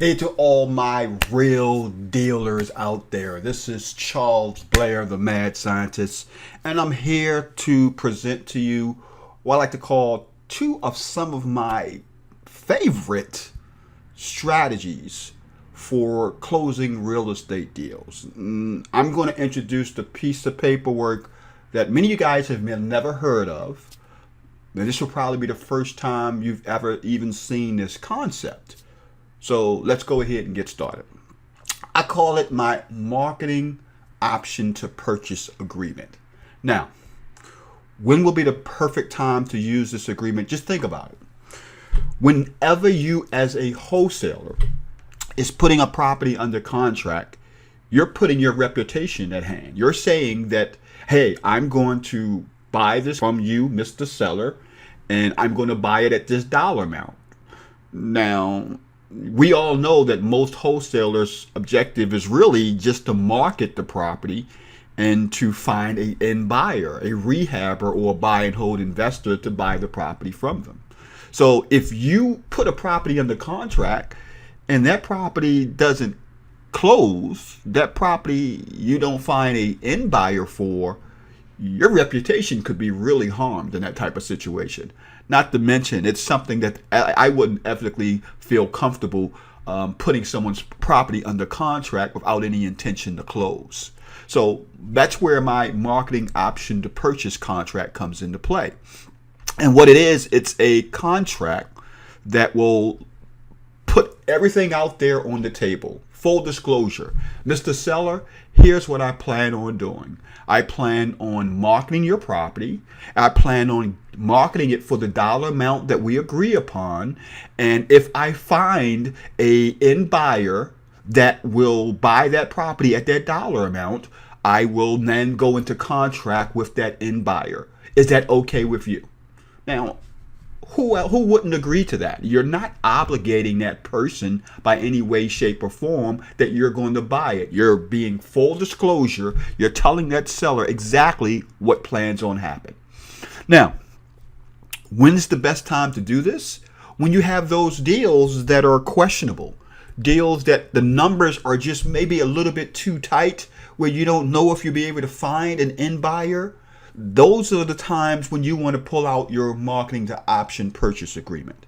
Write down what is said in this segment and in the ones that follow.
Hey to all my real dealers out there. This is Charles Blair, the Mad Scientist, and I'm here to present to you what I like to call two of some of my favorite strategies for closing real estate deals. I'm going to introduce the piece of paperwork that many of you guys have never heard of. Now, this will probably be the first time you've ever even seen this concept. So let's go ahead and get started. I call it my marketing option to purchase agreement. Now, when will be the perfect time to use this agreement? Just think about it. Whenever you as a wholesaler is putting a property under contract, you're putting your reputation at hand. You're saying that, hey, I'm going to buy this from you, Mr. Seller, and I'm going to buy it at this dollar amount. Now, we all know that most wholesalers' objective is really just to market the property and to find an end buyer, a rehabber or a buy and hold investor to buy the property from them. So if you put a property under contract and that property doesn't close, that property you don't find an end buyer for, your reputation could be really harmed in that type of situation. Not to mention, it's something that I wouldn't ethically feel comfortable putting someone's property under contract without any intention to close. So that's where my marketing option to purchase contract comes into play. And what it is, it's a contract that will put everything out there on the table. Full disclosure, Mr. Seller, here's what I plan on doing. I plan on marketing your property. I plan on marketing it for the dollar amount that we agree upon. And if I find a end buyer that will buy that property at that dollar amount, I will then go into contract with that end buyer. Is that okay with you? Now, who wouldn't agree to that? You're not obligating that person by any way, shape, or form that you're going to buy it. You're being full disclosure. You're telling that seller exactly what plans on happen. Now, when's the best time to do this? When you have those deals that are questionable, deals that the numbers are just maybe a little bit too tight, where you don't know if you'll be able to find an end buyer. Those are the times when you want to pull out your marketing to option purchase agreement.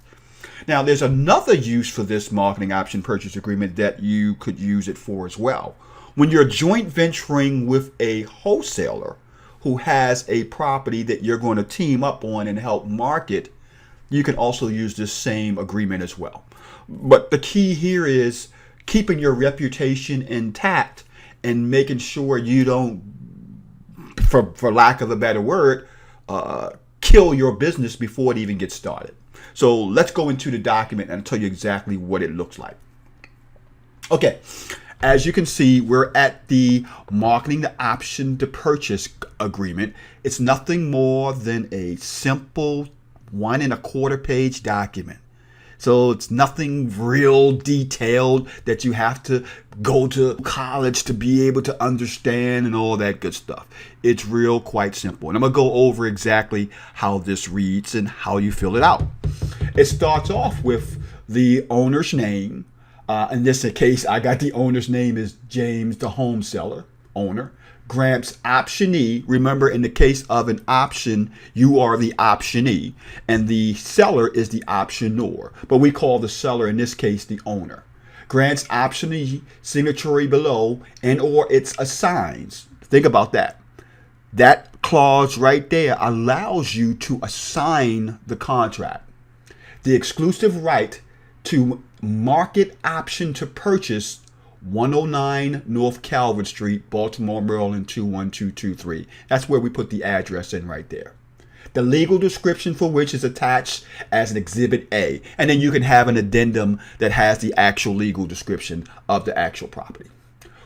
Now, there's another use for this marketing option purchase agreement that you could use it for as well. When you're joint venturing with a wholesaler who has a property that you're going to team up on and help market, you can also use this same agreement as well. But the key here is keeping your reputation intact and making sure you don't, for lack of a better word, kill your business before it even gets started. So let's go into the document and tell you exactly what it looks like. Okay, as you can see, we're at the marketing the option to purchase agreement. It's nothing more than a simple 1 1/4 page document. So it's nothing real detailed that you have to go to college to be able to understand and all that good stuff. It's real quite simple. And I'm going to go over exactly how this reads and how you fill it out. It starts off with the owner's name. In this case, I got the owner's name is James, the home seller, owner. Grants optionee. Remember, in the case of an option, you are the optionee and the seller is the optionor, but we call the seller in this case the owner. Grants optionee signatory below and or it's assigns. Think about that. That clause right there allows you to assign the contract. The exclusive right to market option to purchase 109 North Calvert Street, Baltimore, Maryland 21223. That's where we put the address in right there. The legal description for which is attached as an Exhibit A. And then you can have an addendum that has the actual legal description of the actual property.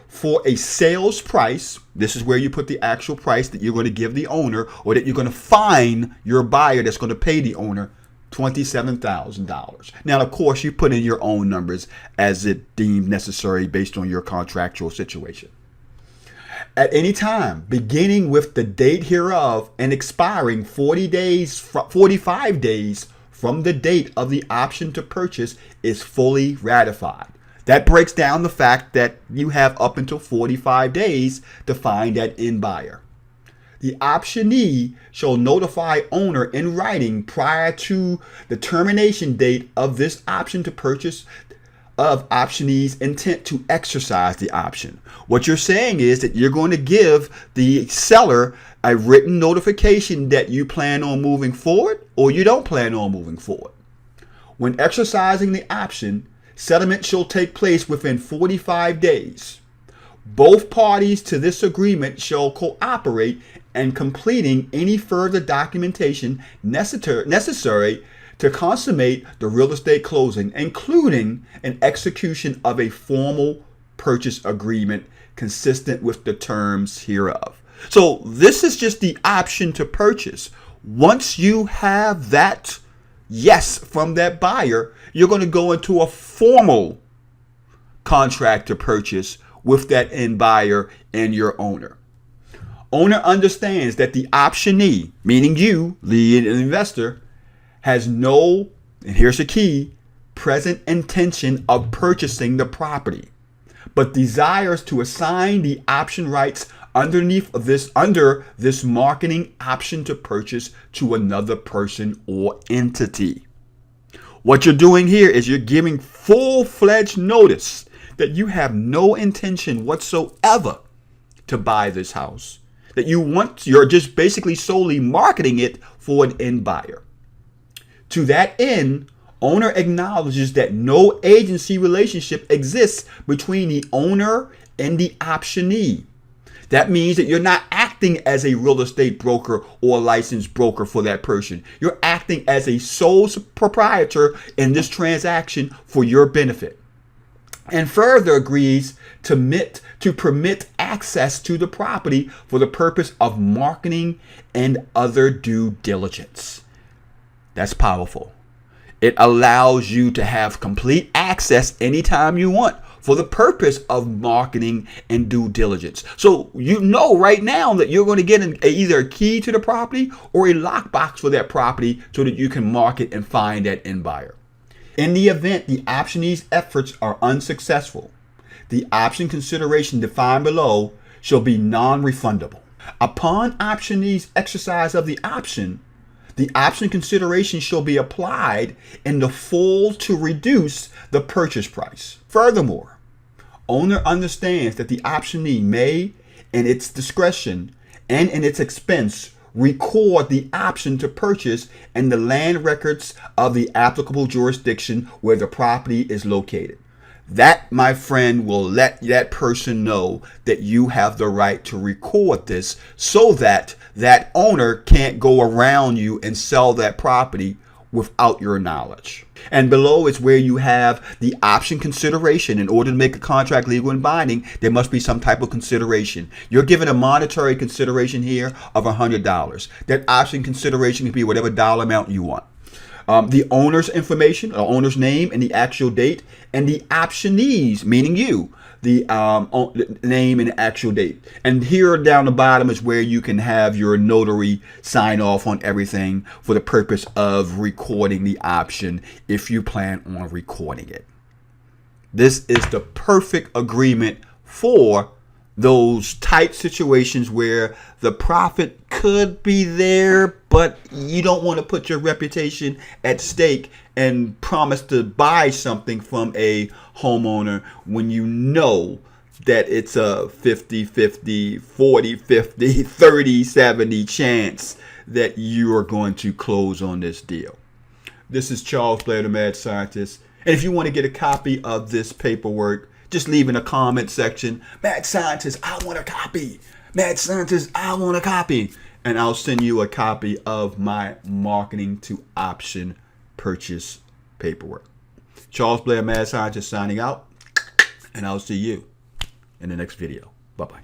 For a sales price, this is where you put the actual price that you're going to give the owner or that you're going to find your buyer that's going to pay the owner $27,000. Now, of course, you put in your own numbers as it deemed necessary based on your contractual situation. At any time, beginning with the date hereof and expiring 45 days from the date of the option to purchase is fully ratified. That breaks down the fact that you have up until 45 days to find that end buyer. The optionee shall notify owner in writing prior to the termination date of this option to purchase of optionee's intent to exercise the option. What you're saying is that you're going to give the seller a written notification that you plan on moving forward or you don't plan on moving forward. When exercising the option, settlement shall take place within 45 days. Both parties to this agreement shall cooperate in completing any further documentation necessary to consummate the real estate closing, including an execution of a formal purchase agreement consistent with the terms hereof. So this is just the option to purchase. Once you have that yes from that buyer, you're going to go into a formal contract to purchase with that end buyer and your owner. Owner understands that the optionee, meaning you, the investor, has no, and here's the key, present intention of purchasing the property, but desires to assign the option rights under this marketing option to purchase to another person or entity. What you're doing here is you're giving full-fledged notice that you have no intention whatsoever to buy this house, that you're just basically solely marketing it for an end buyer. To that end, owner acknowledges that no agency relationship exists between the owner and the optionee. That means that you're not acting as a real estate broker or a licensed broker for that person. You're acting as a sole proprietor in this transaction for your benefit. And further agrees to permit access to the property for the purpose of marketing and other due diligence. That's powerful. It allows you to have complete access anytime you want for the purpose of marketing and due diligence. So you know right now that you're going to get either a key to the property or a lockbox for that property so that you can market and find that end buyer. In the event the optionee's efforts are unsuccessful, the option consideration defined below shall be non-refundable. Upon optionee's exercise of the option consideration shall be applied in the full to reduce the purchase price. Furthermore, owner understands that the optionee may, in its discretion and in its expense, record the option to purchase in the land records of the applicable jurisdiction where the property is located. That, my friend, will let that person know that you have the right to record this so that that owner can't go around you and sell that property without your knowledge. And below is where you have the option consideration. In order to make a contract legal and binding, there must be some type of consideration. You're given a monetary consideration here of $100. That option consideration can be whatever dollar amount you want. The owner's information, or owner's name and the actual date, and the optionees, meaning you, the name and the actual date. And here down the bottom is where you can have your notary sign off on everything for the purpose of recording the option if you plan on recording it. This is the perfect agreement for those type situations where the profit could be there, but you don't want to put your reputation at stake and promise to buy something from a homeowner when you know that it's a 50-50, 40-50, 30-70 chance that you are going to close on this deal. This is Charles Blair, the Mad Scientist. And if you want to get a copy of this paperwork, just leave in the comment section, Mad Scientist, I want a copy. Mad Scientist, I want a copy. And I'll send you a copy of my marketing to option purchase paperwork. Charles Blair, Mad Scientist, signing out. And I'll see you in the next video. Bye-bye.